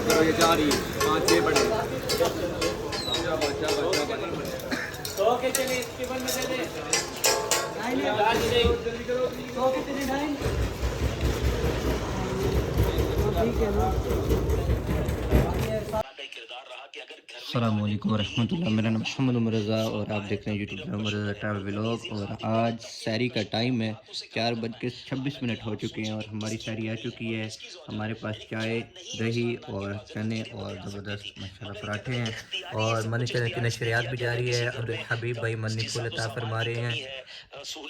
کرو یہ جا رہی ہے 5-6 بڑے السلام علیکم ورحمۃ اللہ. میرا نام محمد عمر رضا اور آپ دیکھ رہے ہیں یوٹیوب چینل عمر رضا ٹریول ولاگ. اور آج سحری کا ٹائم ہے, 4:26 ہو چکے ہیں اور ہماری سحری آ چکی ہے. ہمارے پاس چائے, دہی اور چنے اور زبردست ماشاءاللہ پراٹھے ہیں. اور منی چینل کی نشریات بھی جاری ہے. عبدالحبیب بھائی منی پھول عطا فرما رہے ہیں,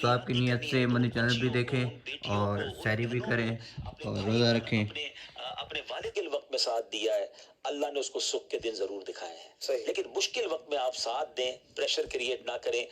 تو آپ کی نیت سے منی چینل بھی دیکھیں اور سحری بھی کریں اور روزہ رکھیں. اپنے والد کے وقت میں ساتھ دیا ہے, اللہ نے اس کو سکھ کے دن ضرور دکھائے ہیں, لیکن مشکل وقت میں آپ ساتھ دیں, پریشر کریٹ نہ کریں.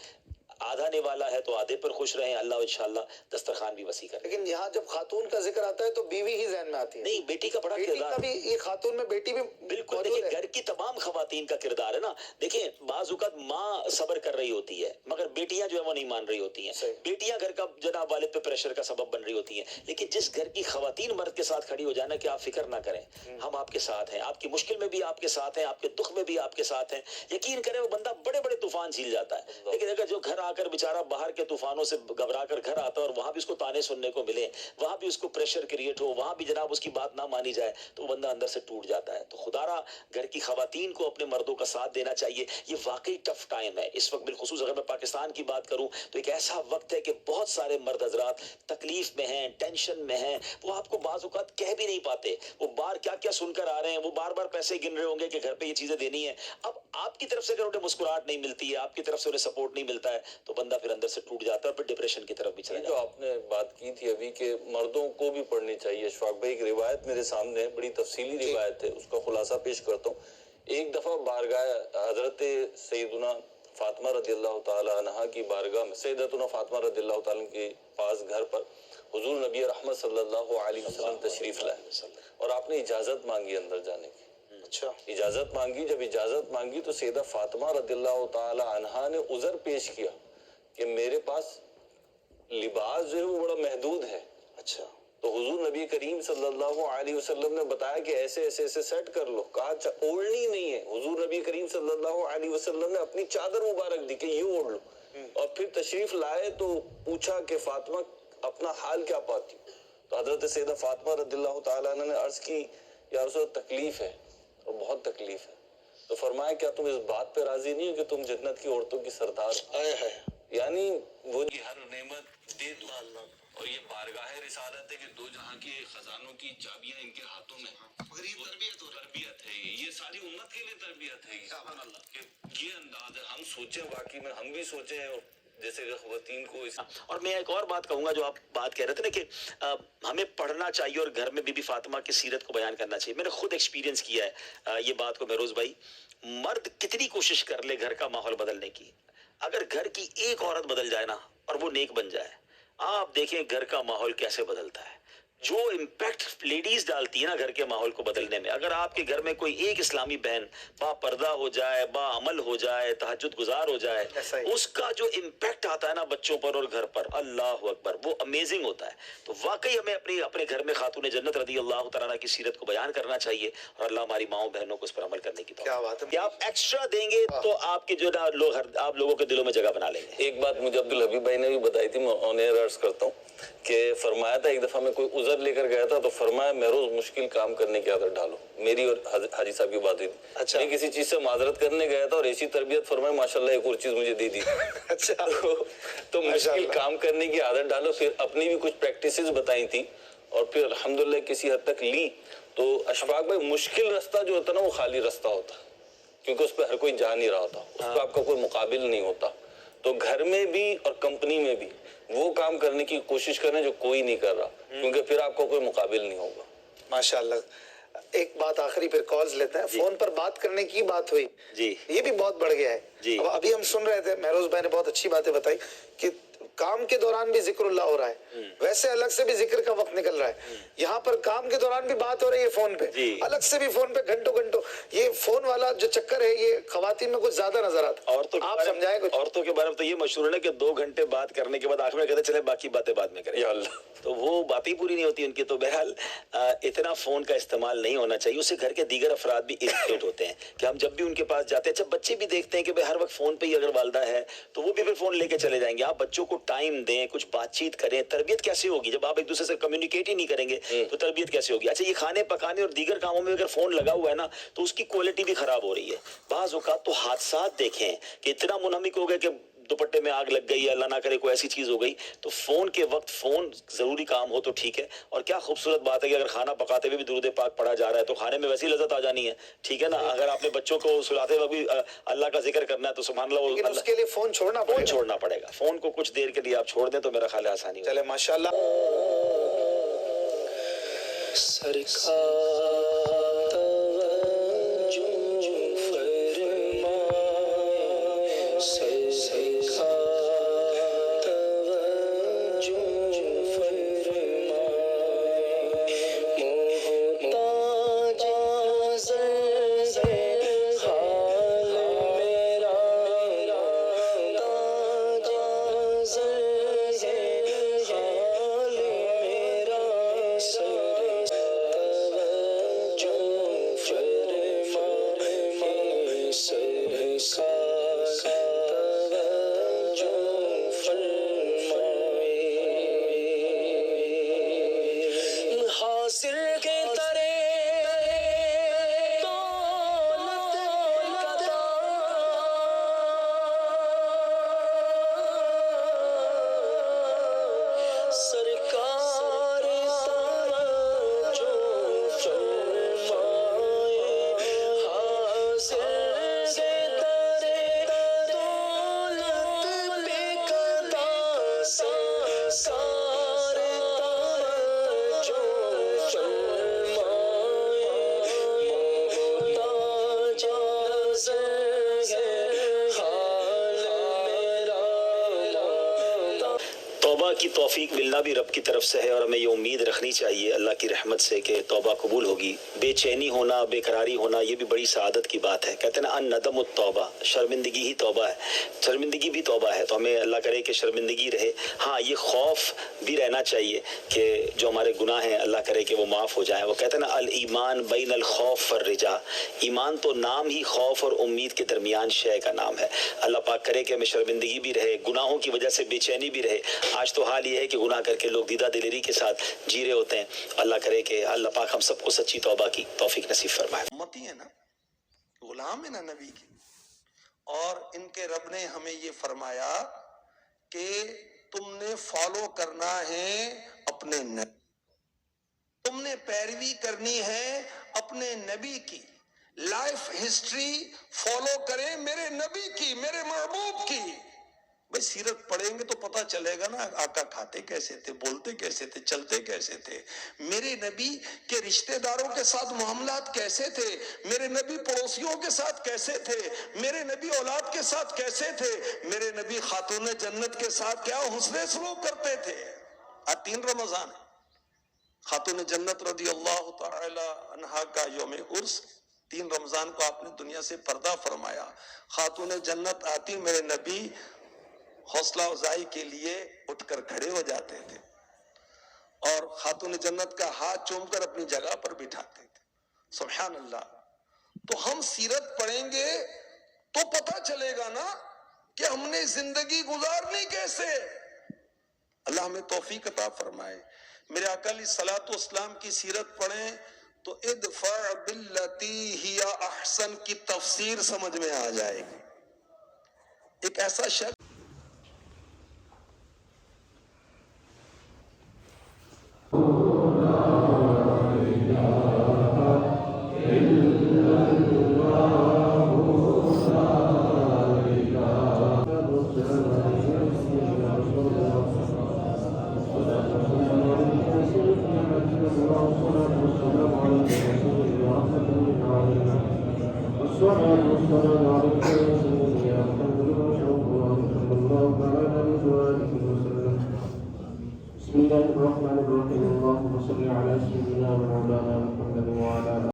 آدھانے والا ہے تو آدھے پر خوش رہیں, اللہ انشاءاللہ دسترخوان بھی وسیع کرے. لیکن یہاں جب خاتون کا ذکر آتا ہے تو بیوی ہی ذہن میں آتی ہے. نہیں, بیٹی کا بڑا بیٹی کردار کا بھی, یہ خاتون میں بیٹی بھی بالکل. دیکھیں گھر کی تمام خواتین کا کردار ہے نا. دیکھیں بعض اوقات ماں صبر کر رہی ہوتی ہے مگر بیٹیاں جو ہے وہ نہیں مان رہی ہوتی ہیں. بیٹیاں گھر کا جناب والد پہ پریشر کا سبب بن رہی ہوتی ہیں. لیکن جس گھر کی خواتین مرد کے ساتھ کھڑی ہو جانا کہ آپ فکر نہ کریں, ہم آپ کے ساتھ ہیں, آپ کی مشکل میں بھی آپ کے ساتھ ہیں, آپ کے دکھ میں بھی آپ کے ساتھ ہیں, یقین کریں وہ بندہ بڑے بڑے طوفان جھیل جاتا ہے. لیکن اگر جو گھر آ کر بیچارہ باہر کے طوفانوں سے گھبرا کر گھر آتا ہے اور وہاں بھی اس کو تانے سننے کو ملے, وہاں بھی اس کو پریشر کریٹ ہو, وہاں بھی جناب اس کی بات نہ مانی جائے, تو وہ بندہ اندر سے ٹوٹ جاتا ہے. تو خدا را گھر کی خواتین کو اپنے مردوں کا ساتھ دینا چاہیے. یہ واقعی ٹف ٹائم ہے اس وقت, بالخصوص اگر میں پاکستان کی بات کروں تو ایک ایسا وقت ہے کہ بہت سارے مرد حضرات تکلیف میں ہیں, ٹینشن میں ہیں. وہ آپ کو بعض اوقات کہہ بھی نہیں پاتے, وہ بار کیا کیا سن کر آ رہے ہیں, وہ بار بار پیسے گن رہے ہوں گے کہ گھر پہ یہ چیزیں دینی ہے. اب آپ کی طرف سے اگر انہیں مسکراہٹ نہیں ملتی ہے, آپ کی طرف سے انہیں سپورٹ نہیں ملتا ہے, تو بندہ پھر اندر سے ٹوٹ جاتا ہے اور پھر ڈپریشن کی طرف بھی چلا جاتا ہے. جو آپ نے بات کی تھی ابھی کہ مردوں کو بھی پڑھنی چاہیے, اشفاق بھائی ایک روایت میرے سامنے ہے, بڑی تفصیلی روایت ہے, اس کا خلاصہ پیش کرتا ہوں. ایک دفعہ بارگاہ حضرت سیدنا فاطمہ رضی اللہ تعالی عنہ کی بارگاہ میں, سیدتنا فاطمہ رضی اللہ تعالی کے پاس گھر پر حضور نبی رحمت صلی اللہ علیہ وسلم تشریف لائے اور آپ نے اجازت مانگی اندر جانے کی. اچھا, اجازت مانگی, جب اجازت مانگی تو سیدہ فاطمہ رضی اللہ تعالی عنہ نے عذر پیش کیا کہ میرے پاس لباس جو ہے وہ بڑا محدود ہے. اچھا, تو حضور نبی کریم صلی اللہ علیہ وسلم نے بتایا کہ ایسے ایسے ایسے سیٹ کر لو. کہا اوڑھنی نہیں ہے. حضور نبی کریم صلی اللہ علیہ وسلم نے اپنی چادر مبارک دی کہ یہ اوڑھ لو, اور پھر تشریف لائے تو پوچھا کہ فاطمہ اپنا حال کیا پاتی. تو حضرت سیدہ فاطمہ رضی اللہ تعالیٰ عنہ نے عرض کی یا رسول تکلیف ہے اور بہت تکلیف ہے. تو فرمایا کیا تم اس بات پہ راضی نہیں ہو کہ تم جنت کی عورتوں کی سردار, یعنی وہ ہر نعمت دے دو. اور یہ بارگاہ رسالت ہے کہ دو جہاں کے خزانوں کی چابیاں ان کے ہاتھوں میں ہیں. مگر یہ تربیت ہے, یہ ساری امت کے لیے تربیت ہے. سبحان اللہ, کہ یہ انداز ہے. ہم سوچیں, واقعی میں ہم بھی سوچیں جیسے کہ خواتین کو اور میں ایک اور بات کہوں گا, جو آپ بات کہہ رہے تھے نا کہ ہمیں پڑھنا چاہیے اور گھر میں بی بی فاطمہ کی سیرت کو بیان کرنا چاہیے. میں نے خود ایکسپیرینس کیا ہے یہ بات کو مہروز بھائی. مرد کتنی کوشش کر لے گھر کا ماحول بدلنے کی, اگر گھر کی ایک عورت بدل جائے نا اور وہ نیک بن جائے, آپ دیکھیں گھر کا ماحول کیسے بدلتا ہے. جو امپیکٹ لیڈیز ڈالتی ہے نا گھر کے ماحول کو بدلنے میں, اگر آپ کے گھر میں کوئی ایک اسلامی بہن با پردہ ہو جائے, با عمل ہو جائے, تہجد گزار ہو جائے, اس کا جو امپیکٹ آتا ہے نا بچوں پر اور گھر پر, اللہ اکبر, وہ امیزنگ ہوتا ہے. تو واقعی ہمیں اپنے گھر میں خاتون جنت رضی اللہ تعالیٰ کی سیرت کو بیان کرنا چاہیے, اور اللہ ہماری ماؤں بہنوں کو اس پر عمل کرنے کی کیا بات ہے. کہ آپ ایکسٹرا دیں گے تو آپ کے جو آپ لوگوں کے دلوں میں جگہ بنا لیں گے. ایک بات مجھے عبدالحبیب بھائی نے بھی بتائی تھی, میں آن ایئر عرض کرتا ہوں کہ فرمایا تھا ایک دفعہ میں کوئی عذر لے کر گیا تھا تو فرمایا میں روز مشکل کام کرنے کی عادت ڈالو. میری اور حاجی صاحب کی بات ہوئی تھی. اچھا, میں کسی چیز سے معذرت کرنے گیا تھا اور ایسی تربیت فرمایا ماشاءاللہ ایک اور چیز مجھے دے دی. اچھا, تو مشکل کام کرنے کی عادت ڈالو. پھر اپنی بھی کچھ پریکٹسز بتائی تھی اور پھر الحمدللہ کسی حد تک لی. تو اشفاق بھائی مشکل رستہ جو ہوتا ہے نا وہ خالی رستہ ہوتا, کیونکہ اس پہ ہر کوئی جا نہیں رہا ہوتا, اس پہ آپ کا کوئی مقابل نہیں ہوتا. تو گھر میں بھی اور کمپنی میں بھی وہ کام کرنے کی کوشش کریں جو کوئی نہیں کر رہا, کیونکہ پھر آپ کو کوئی مقابل نہیں ہوگا. ماشاءاللہ. ایک بات آخری پھر کالز لیتے ہیں. فون پر بات کرنے کی بات ہوئی جی, یہ بھی بہت بڑھ گیا ہے. اب ابھی ہم سن رہے تھے, مہروز بھائی نے بہت اچھی باتیں بتائی کہ کام کے دوران بھی ذکر اللہ ہو رہا ہے، ویسے الگ سے بھی ذکر کا وقت نکل رہا ہے، یہاں پر کام کے دوران بھی بات ہو رہی ہے فون پہ، الگ سے بھی فون پہ گھنٹوں گھنٹوں. یہ فون والا جو چکر ہے یہ خواتین میں کچھ زیادہ نظر آتا ہے. آپ سمجھائیں کچھ. عورتوں کے بارے میں تو یہ مشہور ہے کہ 2 گھنٹے بات کرنے کے بعد آخر میں کہتے چلے باقی باتیں بعد میں کریں. تو وہ باتیں پوری نہیں ہوتی ان کی. تو بہرحال اتنا فون کا استعمال نہیں ہونا چاہیے. اس سے گھر کے دیگر افراد بھی اریٹیٹ ہوتے ہیں کہ ہم جب بھی ان کے پاس جاتے ہیں. جب بچے بھی دیکھتے ہیں کہ ہر وقت فون پہ ہی اگر والدہ ہے تو وہ بھی پھر فون لے کے چلے جائیں گے. آپ بچوں کو ٹائم دیں, کچھ بات چیت کریں. تربیت کیسے ہوگی جب آپ ایک دوسرے سے کمیونیکیٹ ہی نہیں کریں گے تو تربیت کیسے ہوگی؟ اچھا, یہ کھانے پکانے اور دیگر کاموں میں اگر فون لگا ہوا ہے نا تو اس کی کوالٹی بھی خراب ہو رہی ہے. بعض اوقات تو حادثات دیکھیں کہ اتنا منہمک ہو گئے کہ دوپٹے میں آگ لگ گئی, اللہ نہ کرے کوئی ایسی چیز ہو گئی. تو فون کے وقت فون ضروری کام ہو تو ٹھیک ہے. اور کیا خوبصورت بات ہے کہ اگر کھانا پکاتے ہوئے بھی درود پاک پڑھا جا رہا ہے تو کھانے میں ویسی لذت آ جانی ہے, ٹھیک ہے نا. اگر آپ نے بچوں کو سلاتے وقت بھی اللہ کا ذکر کرنا ہے تو سبحان اللہ, لیکن اس کے لیے فون چھوڑنا پڑے گا. فون کو کچھ دیر کے لیے آپ چھوڑ دیں تو میرا خیال ہے آسانی چلے. ماشاءاللہ. توبہ کی توفیق ملنا بھی رب کی طرف سے ہے, اور ہمیں یہ امید رکھنی چاہیے اللہ کی رحمت سے کہ توبہ قبول ہوگی. بے چینی ہونا, بے قراری ہونا, یہ بھی بڑی سعادت کی بات ہے. کہتے ہیں نا ان ندم التوبہ, شرمندگی ہی توبہ ہے. شرمندگی بھی توبہ ہے, تو ہمیں اللہ کرے کہ شرمندگی رہے. ہاں, یہ خوف بھی رہنا چاہیے کہ جو ہمارے گناہ ہیں اللہ کرے کہ وہ معاف ہو جائیں. وہ کہتے ہیں نا الایمان بین الخوف والرجا, ایمان تو نام ہی خوف اور امید کے درمیان شے کا نام ہے. اللہ پاک کرے کہ ہمیں شرمندگی بھی رہے, گناہوں کی وجہ سے بے چینی بھی رہے. آج تو حال یہ ہے کہ گناہ کر کے لوگ دیدہ دلیری کے ساتھ جی رہے ہوتے ہیں. اللہ کرے کہ اللہ پاک ہم سب کو سچی توبہ کی توفیق نصیب فرمائے. امتی ہے نا, غلام ہے نا نبی کی, اور ان کے رب نے ہمیں یہ فرمایا کہ تم نے فالو کرنا ہے اپنے نبی, تم نے پیروی کرنی ہے اپنے نبی کی. لائف ہسٹری فالو کریں میرے نبی کی, میرے محبوب کی. بھئی سیرت پڑھیں گے تو پتہ چلے گا نا آقا کھاتے کیسے تھے, بولتے کیسے تھے, چلتے کیسے تھے. میرے نبی کے رشتہ داروں کے ساتھ معاملات کیسے تھے, میرے نبی پڑوسیوں کے ساتھ کیسے تھے, میرے نبی اولاد کے ساتھ کیسے تھے, میرے نبی خاتون جنت کے ساتھ کیا حسن سلوک کرتے تھے. آج 3 رمضان ہے, خاتون جنت رضی اللہ تعالی عنہا کا یوم عرس. 3 رمضان کو آپ نے دنیا سے پردہ فرمایا. خاتون جنت آتی, میرے نبی حوصلہ افزائی کے لیے اٹھ کر کھڑے ہو جاتے تھے اور خاتون جنت کا ہاتھ چوم کر اپنی جگہ پر بٹھاتے تھے. سبحان اللہ. تو ہم سیرت پڑھیں گے تو پتہ چلے گا نا کہ ہم نے زندگی گزارنی کیسے. اللہ ہمیں توفیق عطا فرمائے. میرے آقا علیہ الصلوۃ والسلام کی سیرت پڑھیں تو ادفع باللتی ہی احسن کی تفسیر سمجھ میں آ جائے گی. ایک ایسا شخص والسلام عليك يا محمد رسول الله صلى الله عليه وسلم. الله تعالى عليه وآله وسلم. بسم الله الرحمن الرحيم. اللهم صل على سيدنا ومولانا محمد وعلى